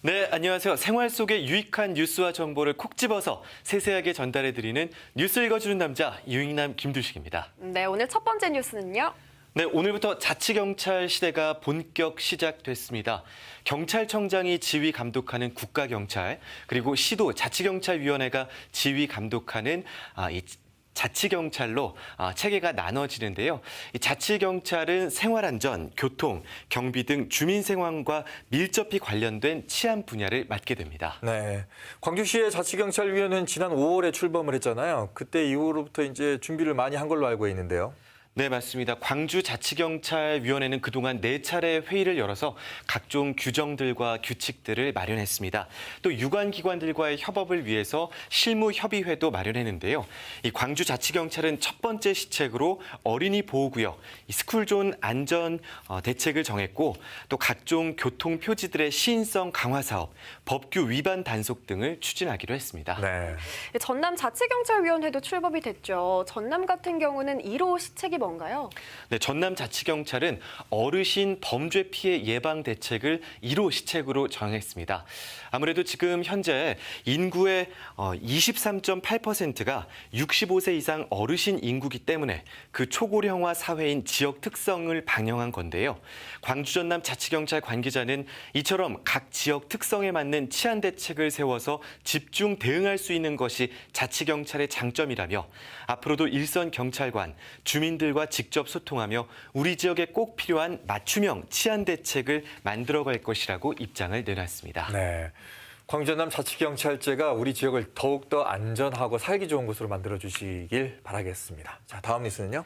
네, 안녕하세요. 생활 속의 유익한 뉴스와 정보를 콕 집어서 세세하게 전달해드리는 뉴스 읽어주는 남자 유익남 김두식입니다. 네, 오늘 첫 번째 뉴스는요. 네, 오늘부터 자치경찰 시대가 본격 시작됐습니다. 경찰청장이 지휘 감독하는 국가경찰, 그리고 시도 자치경찰위원회가 지휘 감독하는 이 자치경찰로 체계가 나눠지는데요. 이 자치경찰은 생활안전, 교통, 경비 등 주민 생활과 밀접히 관련된 치안 분야를 맡게 됩니다. 네, 광주시의 자치경찰위원회는 지난 5월에 출범을 했잖아요. 그때 이후로부터 이제 준비를 많이 한 걸로 알고 있는데요. 네, 맞습니다. 광주자치경찰위원회는 그동안 4차례 회의를 열어서 각종 규정들과 규칙들을 마련했습니다. 또 유관기관들과의 협업을 위해서 실무협의회도 마련했는데요. 이 광주자치경찰은 첫 번째 시책으로 어린이 보호구역, 스쿨존 안전 대책을 정했고, 또 각종 교통표지들의 시인성 강화 사업, 법규 위반 단속 등을 추진하기로 했습니다. 네. 전남 자치경찰위원회도 출범이 됐죠. 전남 같은 경우는 1호 시책이 뭔가요? 네, 전남자치경찰은 어르신 범죄 피해 예방 대책을 1호 시책으로 정했습니다. 아무래도 지금 현재 인구의 23.8%가 65세 이상 어르신 인구기 때문에 그 초고령화 사회인 지역 특성을 반영한 건데요. 광주 전남 자치경찰 관계자는 이처럼 각 지역 특성에 맞는 치안 대책을 세워서 집중 대응할 수 있는 것이 자치경찰의 장점이라며 앞으로도 일선 경찰관, 주민들과 직접 소통하며 우리 지역에 꼭 필요한 맞춤형 치안 대책을 만들어갈 것이라고 입장을 내놨습니다. 네. 광주 전남 자치경찰제가 우리 지역을 더욱더 안전하고 살기 좋은 곳으로 만들어주시길 바라겠습니다. 자, 다음 뉴스는요.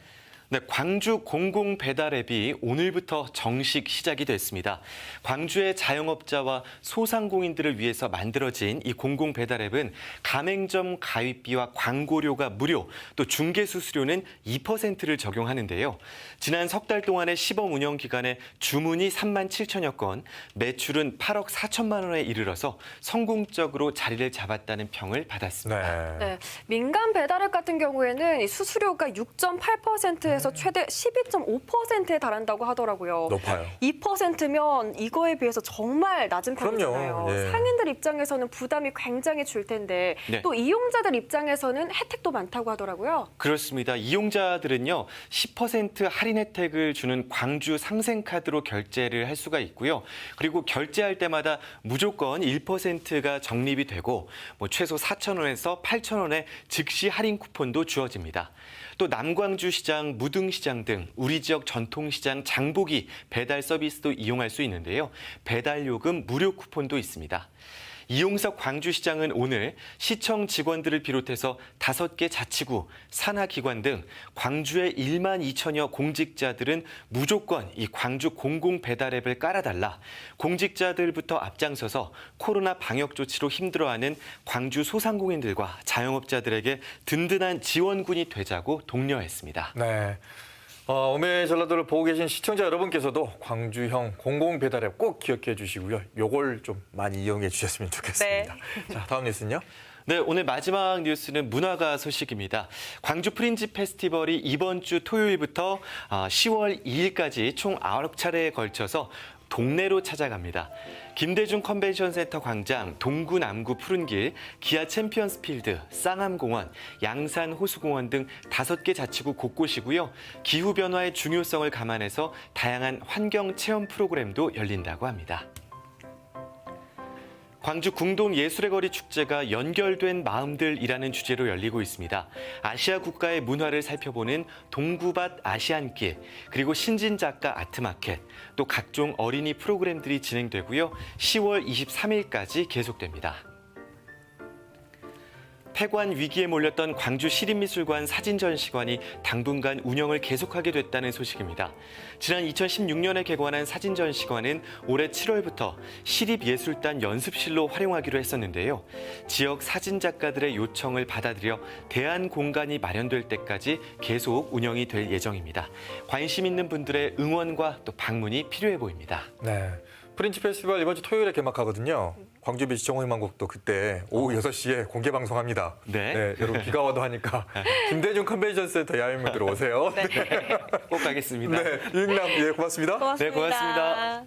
네, 광주 공공배달앱이 오늘부터 정식 시작이 됐습니다. 광주의 자영업자와 소상공인들을 위해서 만들어진 이 공공배달앱은 가맹점 가입비와 광고료가 무료, 또 중개수수료는 2%를 적용하는데요. 지난 석 달 동안의 시범 운영 기간에 주문이 3만 7천여 건, 매출은 8억 4천만 원에 이르러서 성공적으로 자리를 잡았다는 평을 받았습니다. 네, 민간 배달앱 같은 경우에는 이 수수료가 6.8%에서 최대 12.5%에 달한다고 하더라고요. 높아요. 2%면 이거에 비해서 정말 낮은 그럼요. 편이잖아요. 예. 상인들 입장에서는 부담이 굉장히 줄 텐데 네. 또 이용자들 입장에서는 혜택도 많다고 하더라고요. 그렇습니다. 이용자들은요, 10% 할인 혜택을 주는 광주 상생카드로 결제를 할 수가 있고요. 그리고 결제할 때마다 무조건 1%가 적립이 되고 최소 4,000원에서 8,000원의 즉시 할인 쿠폰도 주어집니다. 또 남광주시장, 무등시장 등 우리 지역 전통시장 장보기 배달 서비스도 이용할 수 있는데요. 배달요금 무료 쿠폰도 있습니다. 이용석 광주시장은 오늘 시청 직원들을 비롯해서 5개 자치구, 산하기관 등 광주의 1만 2천여 공직자들은 무조건 이 광주 공공배달앱을 깔아달라. 공직자들부터 앞장서서 코로나 방역 조치로 힘들어하는 광주 소상공인들과 자영업자들에게 든든한 지원군이 되자고 독려했습니다. 네. 오메 전라도를 보고 계신 시청자 여러분께서도 광주형 공공배달앱 꼭 기억해 주시고요. 요걸 좀 많이 이용해 주셨으면 좋겠습니다. 자, 다음 뉴스는요. 네, 오늘 마지막 뉴스는 문화가 소식입니다. 광주 프린지 페스티벌이 이번 주 토요일부터 10월 2일까지 총 9차례에 걸쳐서 동네로 찾아갑니다. 김대중 컨벤션센터 광장, 동구 남구 푸른길, 기아 챔피언스 필드, 쌍암공원, 양산 호수공원 등 5개 자치구 곳곳이고요. 기후변화의 중요성을 감안해서 다양한 환경 체험 프로그램도 열린다고 합니다. 광주 궁동 예술의 거리 축제가 연결된 마음들이라는 주제로 열리고 있습니다. 아시아 국가의 문화를 살펴보는 동구밭 아시안길, 그리고 신진 작가 아트마켓, 또 각종 어린이 프로그램들이 진행되고요. 10월 23일까지 계속됩니다. 폐관 위기에 몰렸던 광주 시립미술관 사진전시관이 당분간 운영을 계속하게 됐다는 소식입니다. 지난 2016년에 개관한 사진전시관은 올해 7월부터 시립예술단 연습실로 활용하기로 했었는데요. 지역 사진작가들의 요청을 받아들여 대안 공간이 마련될 때까지 계속 운영이 될 예정입니다. 관심 있는 분들의 응원과 또 방문이 필요해 보입니다. 네. 프린지 페스티벌 이번 주 토요일에 개막하거든요. 광주비 시청호희망곡도 그때 오후 6시에 공개 방송합니다. 네. 여러분 비가 와도 하니까 김대중 컨벤션 센터 야외분들 오세요. 꼭 가겠습니다. 네, 유익남 고맙습니다. 고맙습니다. 네, 고맙습니다.